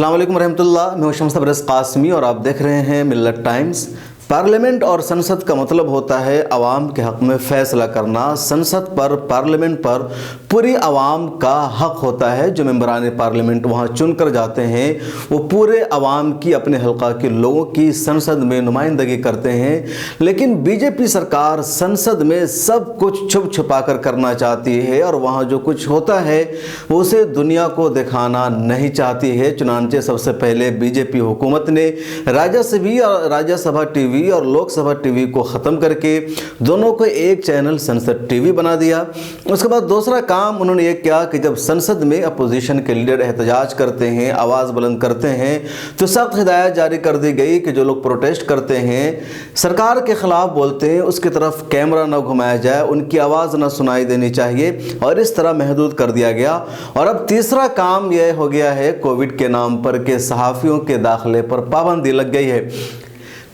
अस्सलाम वालेकुम रहमतुल्लाह। मैं हूं शम्स तबरेज़ कासमी और आप देख रहे हैं मिल्लत टाइम्स। पार्लियामेंट और संसद का मतलब होता है आवाम के हक़ में फ़ैसला करना। संसद पर, पार्लियामेंट पर पूरी आवाम का हक़ होता है। जो मेंबरान पार्लियामेंट वहाँ चुन कर जाते हैं वो पूरे आवाम की, अपने हल्का के लोगों की संसद में नुमाइंदगी करते हैं। लेकिन बीजेपी सरकार संसद में सब कुछ छुप छुपा कर करना चाहती है और वहाँ जो कुछ होता है उसे दुनिया को दिखाना नहीं चाहती है। चुनांचे सबसे पहले बीजेपी हुकूमत ने राज्यसभा टीवी और लोकसभा टीवी को ख़त्म करके दोनों को एक चैनल संसद टीवी बना दिया। उसके बाद दूसरा काम उन्होंने ये किया कि जब संसद में अपोजिशन के लीडर एहतजाज करते हैं, आवाज़ बुलंद करते हैं, तो सख्त हिदायत जारी कर दी गई कि जो लोग प्रोटेस्ट करते हैं, सरकार के ख़िलाफ़ बोलते हैं, उसकी तरफ कैमरा न घुमाया जाए, उनकी आवाज़ न सुनाई देनी चाहिए और इस तरह महदूद कर दिया गया। और अब तीसरा काम यह हो गया है कोविड के नाम पर कि सहाफ़ियों के दाखिले पर पाबंदी लग गई है।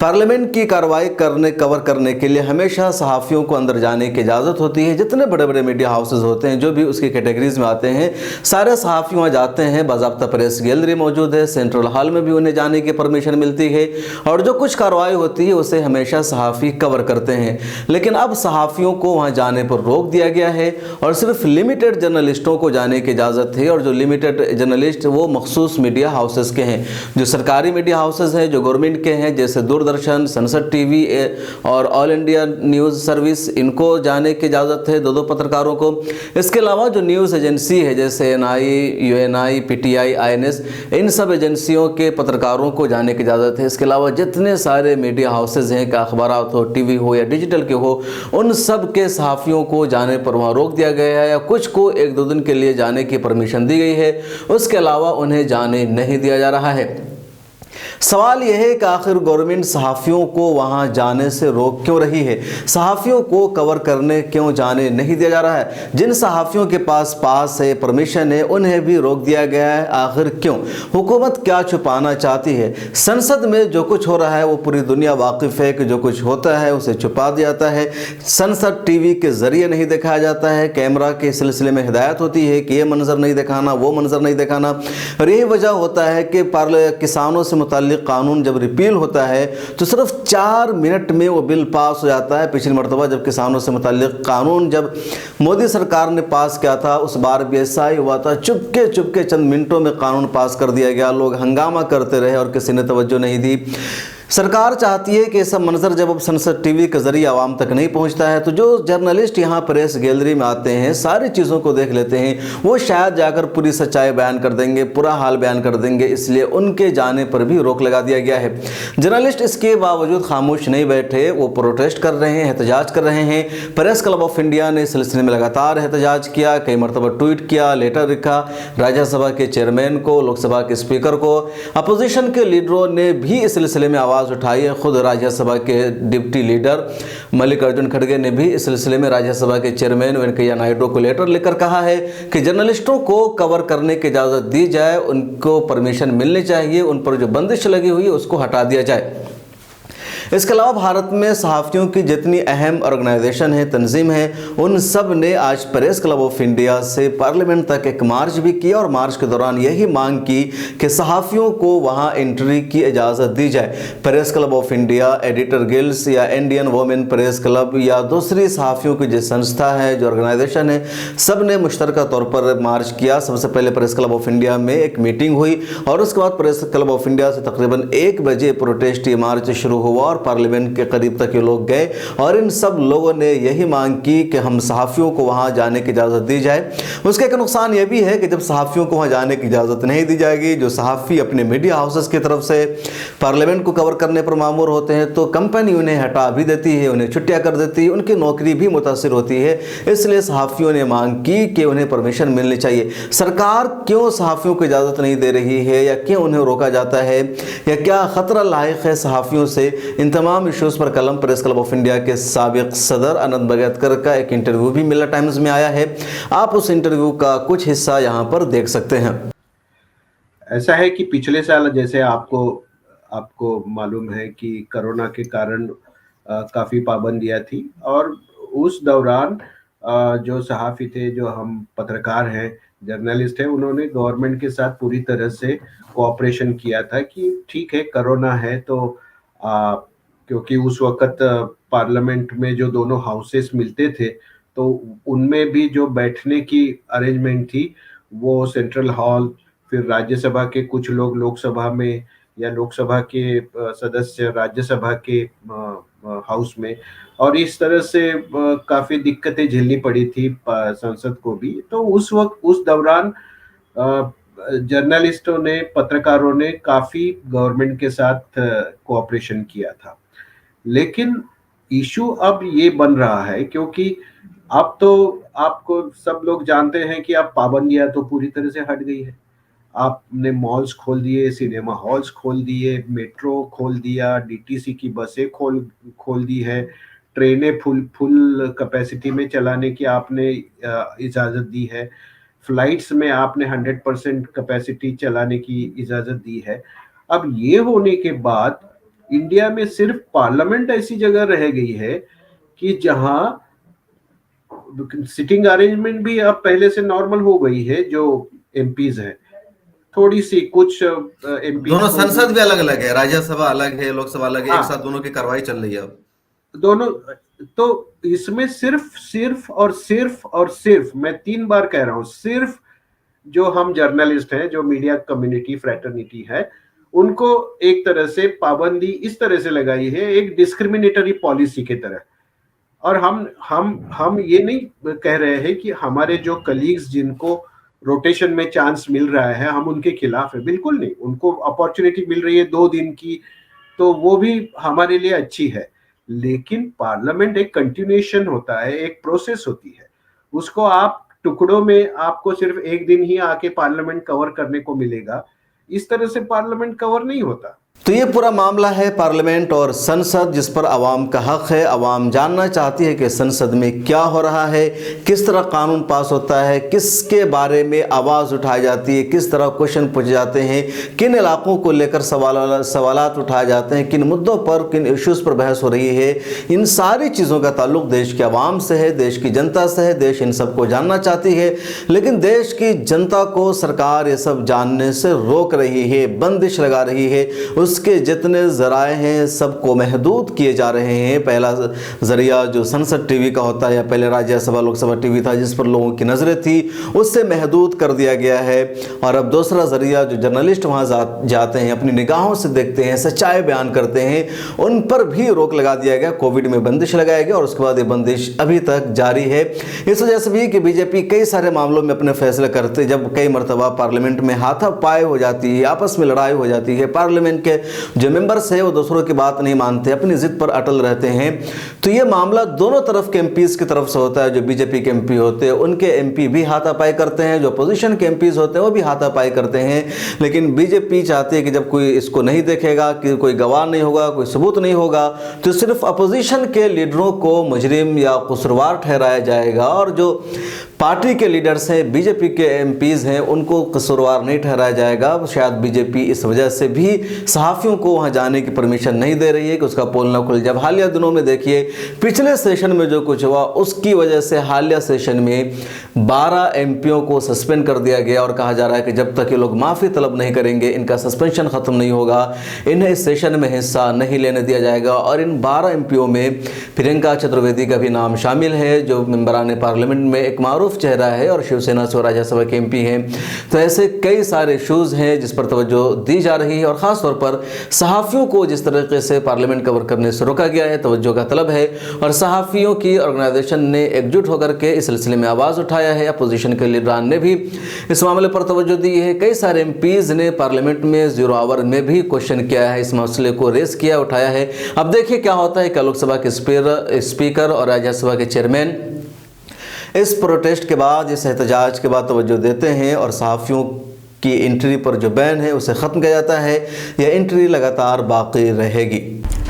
पार्लियामेंट की कार्रवाई कवर करने के लिए हमेशा सहाफ़ियों को अंदर जाने की इजाज़त होती है। जितने बड़े बड़े मीडिया हाउसेस होते हैं, जो भी उसकी कैटेगरीज़ में आते हैं, सारे सहाफ़ी वहाँ जाते हैं। बाज़ाब्ता प्रेस गैलरी मौजूद है, सेंट्रल हॉल में भी उन्हें जाने की परमिशन मिलती है और जो कुछ कार्रवाई होती है उसे हमेशा सहाफ़ी कवर करते हैं। लेकिन अब सहाफ़ियों को वहाँ जाने पर रोक दिया गया है और सिर्फ लिमिटेड जर्नलिस्टों को जाने की इजाज़त है। और जो लिमिटेड जर्नलिस्ट वो मखसूस मीडिया हाउसेस के हैं, जो सरकारी मीडिया हाउसेस हैं, जो गवर्नमेंट के हैं, जैसे दूरदर्शन, संसद टीवी और ऑल इंडिया न्यूज़ सर्विस, इनको जाने की इजाज़त है, दो पत्रकारों को। इसके अलावा जो न्यूज़ एजेंसी है जैसे एनआई, यूएनआई, पीटीआई, आईएनएस, इन सब एजेंसियों के पत्रकारों को जाने की इजाज़त है। इसके अलावा जितने सारे मीडिया हाउसेज हैं, का अखबारात हो, टीवी हो या डिजिटल के हो, उन सब के सहाफ़ियों को जाने पर वहाँ रोक दिया गया है या कुछ को 1-2 दिन के लिए जाने की परमिशन दी गई है। उसके अलावा उन्हें जाने नहीं दिया जा रहा है। सवाल यह है कि आखिर गवर्नमेंट सहाफ़ियों को वहाँ जाने से रोक क्यों रही है? सहाफ़ियों को कवर करने क्यों जाने नहीं दिया जा रहा है? जिन सहाफ़ियों के पास है, परमिशन है, उन्हें भी रोक दिया गया है। आखिर क्यों? हुकूमत क्या छुपाना चाहती है? संसद में जो कुछ हो रहा है वो पूरी दुनिया वाकिफ़ है कि जो कुछ होता है उसे छुपा दिया जाता है। संसद टीवी के ज़रिए नहीं दिखाया जाता है। कैमरा के सिलसिले में हिदायत होती है कि ये मंज़र नहीं दिखाना, वो मंज़र नहीं दिखाना। और यही वजह होता है कि किसानों से मुताल्लिक़ कानून जब रिपील होता है तो सिर्फ 4 मिनट में वो बिल पास हो जाता है। पिछली मरतबा जब किसानों से मुताल्लिक़ कानून जब मोदी सरकार ने पास किया था, उस बार भी ऐसा ही हुआ था। चुपके चंद मिनटों में कानून पास कर दिया गया। लोग हंगामा करते रहे और किसी ने तवज्जो नहीं दी। सरकार चाहती है कि ऐसा मंजर जब अब संसद टीवी के ज़रिए आवाम तक नहीं पहुंचता है तो जो जर्नलिस्ट यहाँ प्रेस गैलरी में आते हैं, सारी चीज़ों को देख लेते हैं, वो शायद जाकर पूरी सच्चाई बयान कर देंगे, पूरा हाल बयान कर देंगे। इसलिए उनके जाने पर भी रोक लगा दिया गया है। जर्नलिस्ट इसके बावजूद खामोश नहीं बैठे, वो प्रोटेस्ट कर रहे हैं, एहतजाज कर रहे हैं। प्रेस क्लब ऑफ इंडिया ने इस सिलसिले में लगातार एहतजाज किया, कई मरतबा ट्वीट किया, लेटर लिखा राज्यसभा के चेयरमैन को, लोकसभा के स्पीकर को। अपोजिशन के लीडरों ने भी इस सिलसिले में आवाज़ उठाई है। खुद राज्यसभा के डिप्टी लीडर मल्लिकार्जुन खड़गे ने भी इस सिलसिले में राज्यसभा के चेयरमैन वेंकैया नायडू को लेटर लिखकर कहा है कि जर्नलिस्टों को कवर करने की इजाज़त दी जाए, उनको परमिशन मिलनी चाहिए, उन पर जो बंदिश लगी हुई है उसको हटा दिया जाए। इसके अलावा भारत में सहाफ़ियों की जितनी अहम ऑर्गेनाइजेशन है, तंजीम है, उन सब ने आज प्रेस क्लब ऑफ इंडिया से पार्लियामेंट तक एक मार्च भी किया और मार्च के दौरान यही मांग की कि सहाफ़ियों को वहां एंट्री की इजाज़त दी जाए। Press club of India, editor guilds या इंडियन वुमेन प्रेस क्लब या दूसरी सहाफ़ियों की जो संस्था है, जो ऑर्गेनाइजेशन है, सब ने मुश्तरका तौर पर मार्च किया। सबसे पहले प्रेस क्लब ऑफ इंडिया में एक मीटिंग हुई और उसके बाद प्रेस क्लब ऑफ इंडिया से तकरीबन 1 बजे प्रोटेस्ट मार्च शुरू हुआ। पार्लियामेंट के करीब तक ये लोग गए और इन सब लोगों ने यही मांग की कि हम सहाफ़ियों को वहां जाने की इजाज़त दी जाए। उसका एक नुकसान ये भी है कि जब सहाफ़ियों को वहां जाने की इजाज़त नहीं दी जाएगी, जो सहाफ़ी अपने मीडिया हाउसेस की तरफ से पार्लियामेंट को कवर करने पर मामूर होते हैं, तो कंपनी उन्हें हटा भी देती है, उन्हें छुट्टियाँ कर देती है, उनकी नौकरी भी मुतासिर होती है। इसलिए सहाफ़ियों ने मांग की कि उन्हें परमिशन मिलनी चाहिए। सरकार क्यों सहाफ़ियों को इजाज़त नहीं दे रही है या क्यों उन्हें रोका जाता है या क्या ख़तरा लायक है सहाफ़ियों से? इन तमाम इश्यूज़ पर कलम प्रेस क्लब ऑफ इंडिया के साबिक सदर अनंत बगैतकर का एक इंटरव्यू भी मिल्लत टाइम्स में आया है। आप उस इंटरव्यू का कुछ हिस्सा यहाँ पर देख सकते हैं। ऐसा है कि पिछले साल जैसे आपको आपको मालूम है कि कोरोना के कारण काफ़ी पाबंदियां थी और उस दौरान जो सहाफ़ी थे, जो हम पत्रकार हैं, जर्नलिस्ट है, उन्होंने गवर्नमेंट के साथ पूरी तरह से कोऑपरेशन किया था कि ठीक है कोरोना है तो क्योंकि उस वक्त पार्लियामेंट में जो दोनों हाउसेस मिलते थे तो उनमें भी जो बैठने की अरेंजमेंट थी वो सेंट्रल हॉल, फिर राज्यसभा के कुछ लोग लोकसभा में या लोकसभा के सदस्य राज्यसभा के हाउस में, और इस तरह से काफी दिक्कतें झेलनी पड़ी थी संसद को भी। तो उस वक्त उस दौरान जर्नलिस्टों ने, पत्रकारों ने काफी गवर्नमेंट के साथ कोऑपरेशन किया था। लेकिन इशू अब ये बन रहा है क्योंकि अब तो आपको सब लोग जानते हैं कि अब पाबंदियां तो पूरी तरह से हट गई है। आपने मॉल्स खोल दिए, सिनेमा हॉल्स खोल दिए, मेट्रो खोल दिया, डीटीसी की बसें खोल दी है, ट्रेनें फुल कैपेसिटी में चलाने की आपने इजाजत दी है, फ्लाइट्स में आपने 100% कैपेसिटी चलाने की इजाजत दी है। अब ये होने के बाद इंडिया में सिर्फ पार्लियामेंट ऐसी जगह रह गई है कि जहां सिटिंग अरेंजमेंट भी अब पहले से नॉर्मल हो गई है। जो एमपीज हैं, थोड़ी सी कुछ एमपी, दोनों संसद भी अलग अलग है, राज्यसभा अलग है, लोकसभा अलग है, एक साथ दोनों की कार्रवाई चल रही है अब दोनों। तो इसमें सिर्फ मैं 3 बार कह रहा हूं, सिर्फ जो हम जर्नलिस्ट हैं, जो मीडिया कम्युनिटी फ्रेटर्निटी है, उनको एक तरह से पाबंदी इस तरह से लगाई है, एक डिस्क्रिमिनेटरी पॉलिसी की तरह। और हम ये नहीं कह रहे हैं कि हमारे जो कलीग्स जिनको रोटेशन में चांस मिल रहा है हम उनके खिलाफ है, बिल्कुल नहीं। उनको अपॉर्चुनिटी मिल रही है 2 दिन की, तो वो भी हमारे लिए अच्छी है। लेकिन पार्लियामेंट एक कंटिन्यूएशन होता है, एक प्रोसेस होती है। उसको आप टुकड़ों में, आपको सिर्फ एक दिन ही आके पार्लियामेंट कवर करने को मिलेगा, इस तरह से पार्लियामेंट कवर नहीं होता। तो ये पूरा मामला है पार्लियामेंट और संसद, जिस पर आवाम का हक है। आवाम जानना चाहती है कि संसद में क्या हो रहा है, किस तरह कानून पास होता है, किसके बारे में आवाज़ उठाई जाती है, किस तरह क्वेश्चन पूछे जाते हैं, किन इलाकों को लेकर सवालात उठाए जाते हैं, किन मुद्दों पर, किन इश्यूज़ पर बहस हो रही है। इन सारी चीज़ों का ताल्लुक देश के आवाम से है, देश की जनता से है। देश इन सबको जानना चाहती है, लेकिन देश की जनता को सरकार ये सब जानने से रोक रही है, बंदिश लगा रही है। उसके जितने ज़राए हैं सबको महदूद किए जा रहे हैं। पहला ज़रिया जो संसद टीवी का होता है, या पहले राज्यसभा लोकसभा टीवी था जिस पर लोगों की नज़रें थी, उससे महदूद कर दिया गया है। और अब दूसरा ज़रिया जो जर्नलिस्ट वहाँ जाते हैं, अपनी निगाहों से देखते हैं, सच्चाई बयान करते हैं, उन पर भी रोक लगा दिया गया। कोविड में बंदिश लगाया गया और उसके बाद ये बंदिश अभी तक जारी है। इस वजह से भी कि बीजेपी कई सारे मामलों में अपने फैसले करते, जब कई मरतबा पार्लियामेंट में हाथापाई हो जाती है, आपस में लड़ाई हो जाती है, पार्लियामेंट के जो मेंबर्स है वो दूसरों की बात नहीं मानते, अपनी जिद पर अटल रहते हैं, तो ये मामला दोनों तरफ के एमपीज की तरफ से होता है। जो बीजेपी के एमपी होते हैं उनके एमपी भी हाथापाई करते हैं, जो अपोजिशन के एमपीज होते हैं वो भी हाथापाई करते हैं। लेकिन बीजेपी चाहती है कि जब कोई इसको नहीं देखेगा, कि कोई गवाह नहीं होगा, कोई सबूत नहीं होगा, तो सिर्फ अपोजिशन के लीडरों को मुजरिम या कसूरवार ठहराया जाएगा, और जो पार्टी के लीडर्स हैं, बीजेपी के एमपीज हैं, उनको कसूरवार नहीं ठहराया जाएगा। शायद बीजेपी इस वजह से भी सहाफ़ियों को वहां जाने की परमिशन नहीं दे रही है कि उसका पोल न खुल। जब हालिया दिनों में देखिए पिछले सेशन में जो कुछ हुआ, उसकी वजह से हालिया सेशन में 12 एमपीओं को सस्पेंड कर दिया गया और कहा जा रहा है कि जब तक ये लोग माफ़ी तलब नहीं करेंगे, इनका सस्पेंशन ख़त्म नहीं होगा, इन्हें इस सेशन में हिस्सा नहीं लेने दिया जाएगा। और इन 12 एमपीओं में प्रियंका चतुर्वेदी का भी नाम शामिल है, जो मेंबरान पार्लियामेंट में एक मारूफ चेहरा है और शिवसेना से राज्यसभा के एमपी हैं। तो ऐसे कई सारे इशूज़ हैं जिस पर तवज्जो दी जा रही है, और ख़ास तौर पर सहाफ़ियों को जिस तरीके से पार्लियामेंट कवर करने से रोका गया है, तवज्जो का तलब है। और सहाफ़ियों की ऑर्गेनाइजेशन ने एकजुट होकर के इस सिलसिले में आवाज़ उठाया है। अपोजिशन के लीडरान ने भी इस मामले पर तवज्जो दी है। कई सारे एमपीज़ ने पार्लियामेंट में 0 आवर में भी क्वेश्चन किया है, इस मसले को रेस किया, उठाया है। अब देखिए क्या होता है। क्या लोकसभा के स्पीकर और राज्यसभा के चेयरमैन इस प्रोटेस्ट के बाद, इस एहतजाज के बाद तवज्जो देते हैं और सहाफ़ियों की एंट्री पर जो बैन है उसे ख़त्म किया जाता है, यह एंट्री लगातार बाकी रहेगी।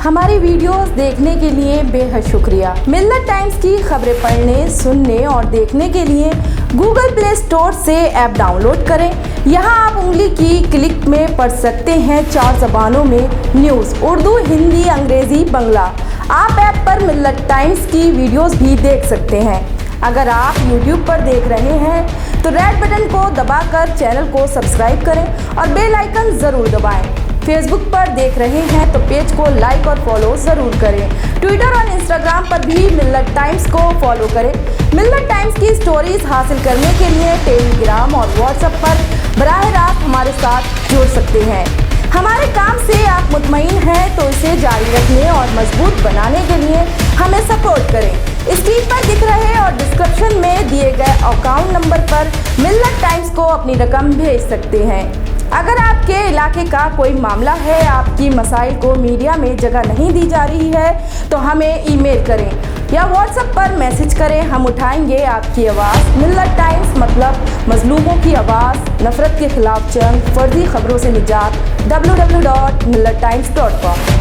हमारी वीडियोस देखने के लिए बेहद शुक्रिया। मिल्लत टाइम्स की खबरें पढ़ने, सुनने और देखने के लिए गूगल प्ले स्टोर से ऐप डाउनलोड करें। यहाँ आप उंगली की क्लिक में पढ़ सकते हैं 4 ज़बानों में न्यूज़, उर्दू, हिंदी, अंग्रेज़ी, बांग्ला। आप ऐप पर मिल्लत टाइम्स की वीडियोस भी देख सकते हैं। अगर आप YouTube पर देख रहे हैं तो रेड बटन को दबाकर चैनल को सब्सक्राइब करें और बेल आइकन ज़रूर दबाएं। फेसबुक पर देख रहे हैं तो पेज को लाइक और फॉलो ज़रूर करें। ट्विटर और इंस्टाग्राम पर भी मिल्लत टाइम्स को फॉलो करें। मिल्लत टाइम्स की स्टोरीज हासिल करने के लिए टेलीग्राम और व्हाट्सएप पर बराह रास्त हमारे साथ जुड़ सकते हैं। हमारे काम से आप मुतमईन हैं तो इसे जारी रखने और मजबूत बनाने के लिए हमें सपोर्ट करें। स्क्रीन पर दिख रहे और डिस्क्रिप्शन में दिए गए अकाउंट नंबर पर मिल्लत टाइम्स को अपनी रकम भेज सकते हैं। अगर आपके इलाके का कोई मामला है, आपकी मसाइल को मीडिया में जगह नहीं दी जा रही है, तो हमें ईमेल करें या व्हाट्सएप पर मैसेज करें। हम उठाएंगे आपकी आवाज़। मिल्लत टाइम्स मतलब मजलूमों की आवाज़, नफरत के खिलाफ जंग, फर्जी खबरों से निजात। www.millattimes.com